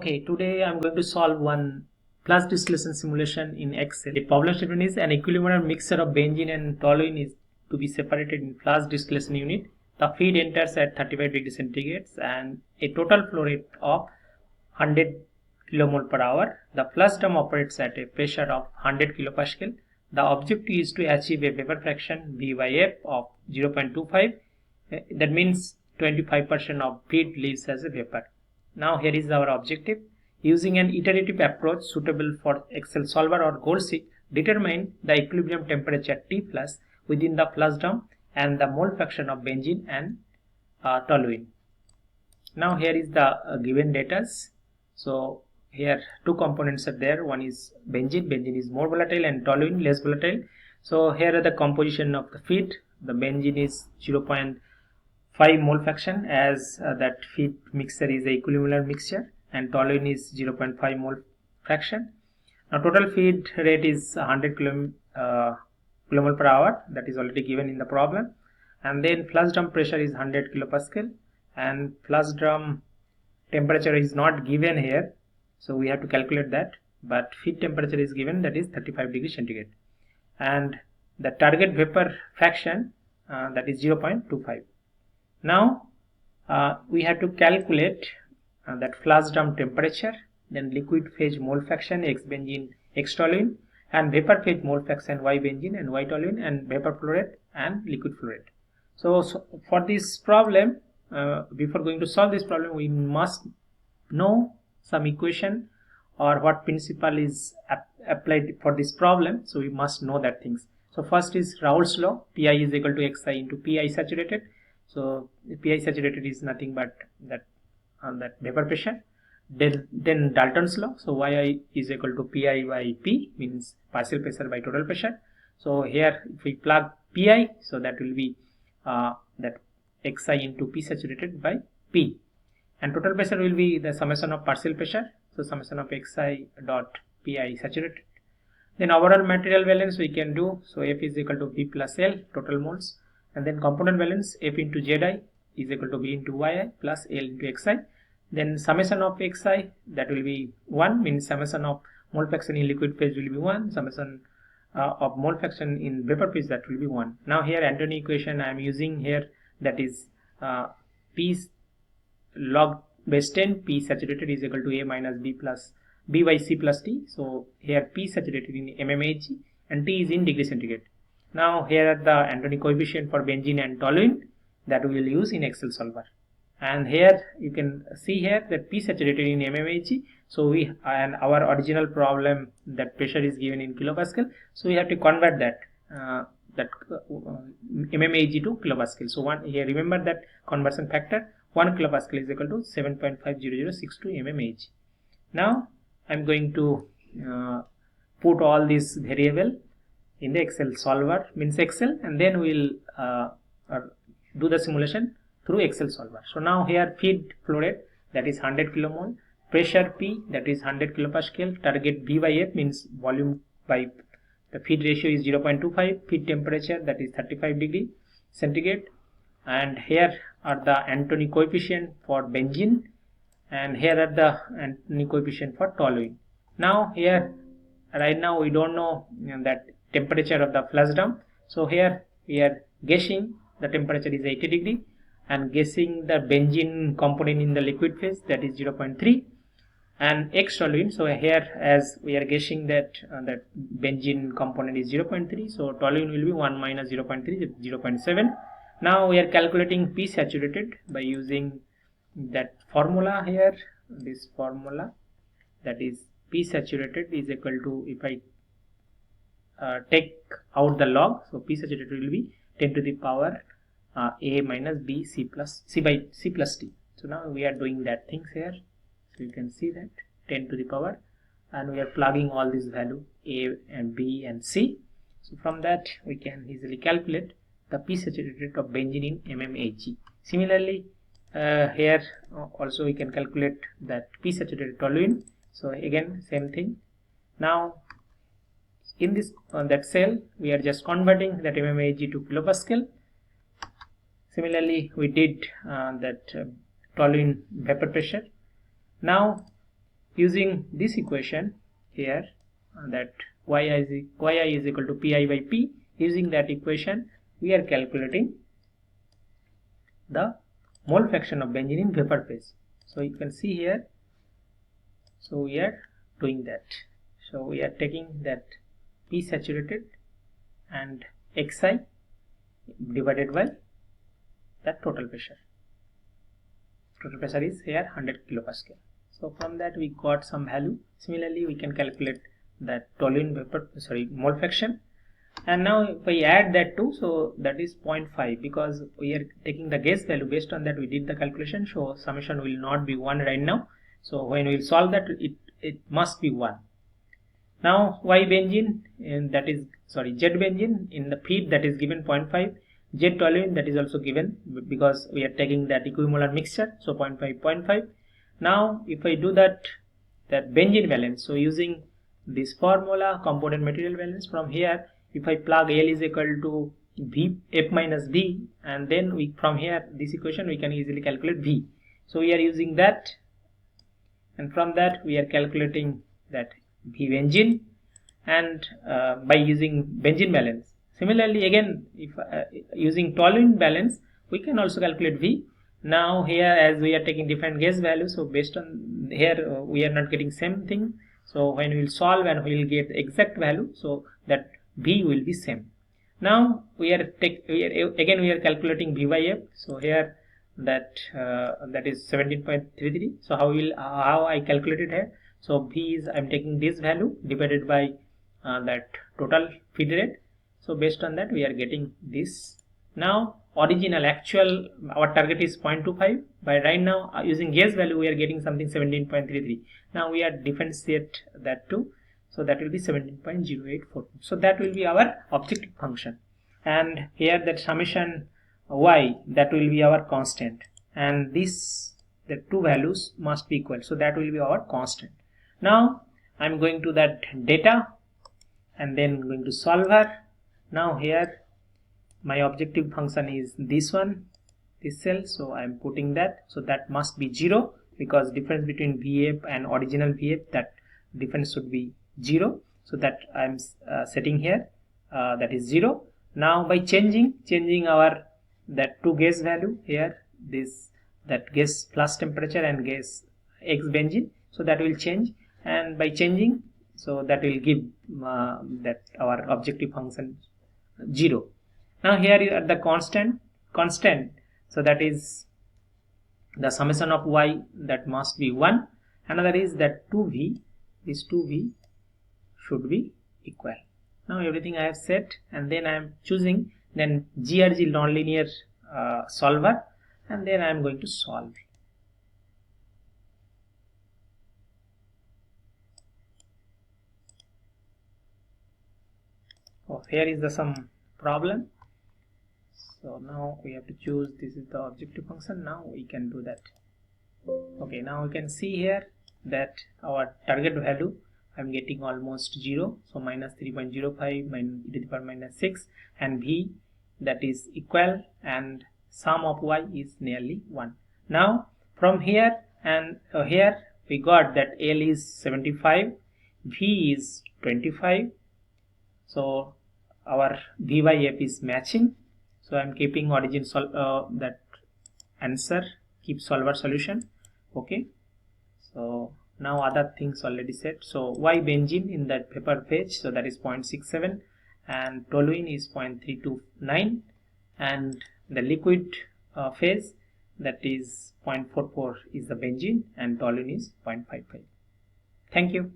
Okay, today I'm going to solve one plus distillation simulation in Excel. The problem statement is an equilibrium mixture of benzene and toluene is to be separated in plus distillation unit. The feed enters at 35 degrees centigrade and a total flow rate of 100 kilomole per hour. The flush drum operates at a pressure of 100 kilopascal. The objective is to achieve a vapor fraction V by F of 0.25. That means 25% of feed leaves as a vapor. Now here is our objective. Using an iterative approach suitable for excelsolver or gold seek, determine the equilibrium temperature T plus within the flush drum and the mole fraction of benzene and toluene. Now here is the given data. So here two components are there. One is benzene. Benzene is more volatile and toluene less volatile. So here are the composition of the feed. The benzene is 0.5 mole fraction as that feed mixture is a equimolar mixture, and toluene is 0.5 mole fraction. Now total feed rate is 100 kilomole per hour, that is already given in the problem, and then flush drum pressure is 100 kilopascal and flush drum temperature is not given here, so we have to calculate that, but feed temperature is given, that is 35 degrees centigrade, and the target vapor fraction that is 0.25. Now we have to calculate that flush drum temperature, then liquid phase mole fraction X benzene X toluene, and vapor phase mole fraction Y benzene and Y toluene, and vapor flow rate and liquid flow rate. So for this problem, before going to solve this problem, we must know some equation or what principle is applied for this problem. So we must know that things. So first is Raoult's law, Pi is equal to Xi into Pi saturated. So Pi saturated is nothing but that vapor pressure. Then Dalton's law, so Yi is equal to Pi by P, means partial pressure by total pressure. So here if we plug Pi, so that will be that Xi into P saturated by P, and total pressure will be the summation of partial pressure, so summation of Xi dot Pi saturated. Then overall material balance we can do, so F is equal to V plus L total moles, and then component balance F into Zi is equal to V into Yi plus L into Xi. Then summation of Xi, that will be 1, means summation of mole fraction in liquid phase will be 1, summation of mole fraction in vapor phase, that will be 1. Now here Antoine equation I am using here, that is P log base 10 P saturated is equal to A minus B plus B by C plus T. So here P saturated in mmHg and T is in degree centigrade. Now here are the Antoine coefficient for benzene and toluene that we will use in excelsolver. And here you can see here that P saturated in mmHg. So we, and our original problem that pressure is given in kilopascal, so we have to convert that mmHg to kilopascal. So one here, remember that conversion factor, 1 kilopascal is equal to 7.50062 mmHg. Now I'm going to put all these variable in the Excel solver, means Excel, and then we'll do the simulation through Excel solver. So now here feed flow rate, that is 100 kilomole, pressure P, that is 100 kilopascal, target V by F means volume by the feed ratio is 0.25, feed temperature that is 35 degree centigrade, and here are the Antoine coefficient for benzene, and here are the Antoine coefficient for toluene. Now here right now we don't know that temperature of the flush drum, so here we are guessing the temperature is 80 degree and guessing the benzene component in the liquid phase, that is 0.3, and X toluene, so here as we are guessing that that benzene component is 0.3, so toluene will be 1 minus 0.3, 0.7. Now we are calculating P saturated by using that formula here, this formula, that is P saturated is equal to, if I take out the log, so P saturated will be 10 to the power A minus B C plus C by C plus T. So now we are doing that things here, so you can see that 10 to the power, and we are plugging all these value A and B and C. So from that we can easily calculate the P saturated of benzene in mmHg. Similarly here also we can calculate that P saturated toluene. So again same thing. Now in this that cell we are just converting that mmHg to kilopascal. Similarly we did that toluene vapor pressure. Now using this equation here, that yi is equal to pi by p, using that equation we are calculating the mole fraction of benzene in vapor phase. So you can see here, so we are doing that. So we are taking that P saturated and Xi divided by that total pressure. Total pressure is here 100 kilopascal. So from that we got some value. Similarly, we can calculate that toluene mole fraction. And now if I add that too, so that is 0.5, because we are taking the gas value. Based on that we did the calculation, so summation will not be 1 right now. So when we will solve that, it must be 1. Now Y benzene, and that is Z benzene in the feed, that is given 0.5. Z toluene, that is also given, because we are taking that equimolar mixture, so 0.5. Now if I do that benzene valence, so using this formula, component material balance, from here if I plug L is equal to V F minus V, and then we from here this equation we can easily calculate V. So we are using that, and from that we are calculating that V benzene, and by using benzene balance. Similarly, again, if using toluene balance, we can also calculate V. Now here, as we are taking different gas values, so based on here we are not getting same thing. So when we will solve and we will get the exact value, so that V will be same. Now we are calculating V by F. So here that is 17.33. So how I calculated here? So V is, I am taking this value divided by that total feed rate. So based on that we are getting this. Now original actual, our target is 0.25, but right now using gas value we are getting something 17.33. Now we are differentiate that too, so that will be 17.084. so that will be our objective function, and here that summation y, that will be our constant, and this, the two values must be equal, so that will be our constant. Now I am going to that data and then going to solver. Now here my objective function is this one, this cell, so I am putting that, so that must be 0, because difference between VF and original VF, that difference should be 0, so that I am setting here, that is 0. Now by changing our that two gas value here, this, that gas plus temperature and gas X benzene, so that will change, and by changing, so that will give that our objective function 0. Now here you are the constant, so that is the summation of y, that must be 1. Another is that 2v, this 2v should be equal. Now everything I have set, and then I am choosing then GRG nonlinear solver, and then I am going to solve. Oh, here is the some problem. So now we have to choose, this is the objective function. Now we can do that. Okay, now we can see here that our target value I am getting almost 0, so minus 3.05 minus e to the power minus 6, and V, that is equal, and sum of y is nearly 1. Now from here and here we got that L is 75, V is 25, so our V by F is matching. So I am keeping origin that answer, keep solver solution. Okay, so now other things already set. So Y benzene in that vapor phase, so that is 0.67, and toluene is 0.329, and the liquid phase, that is 0.44 is the benzene, and toluene is 0.55. Thank you.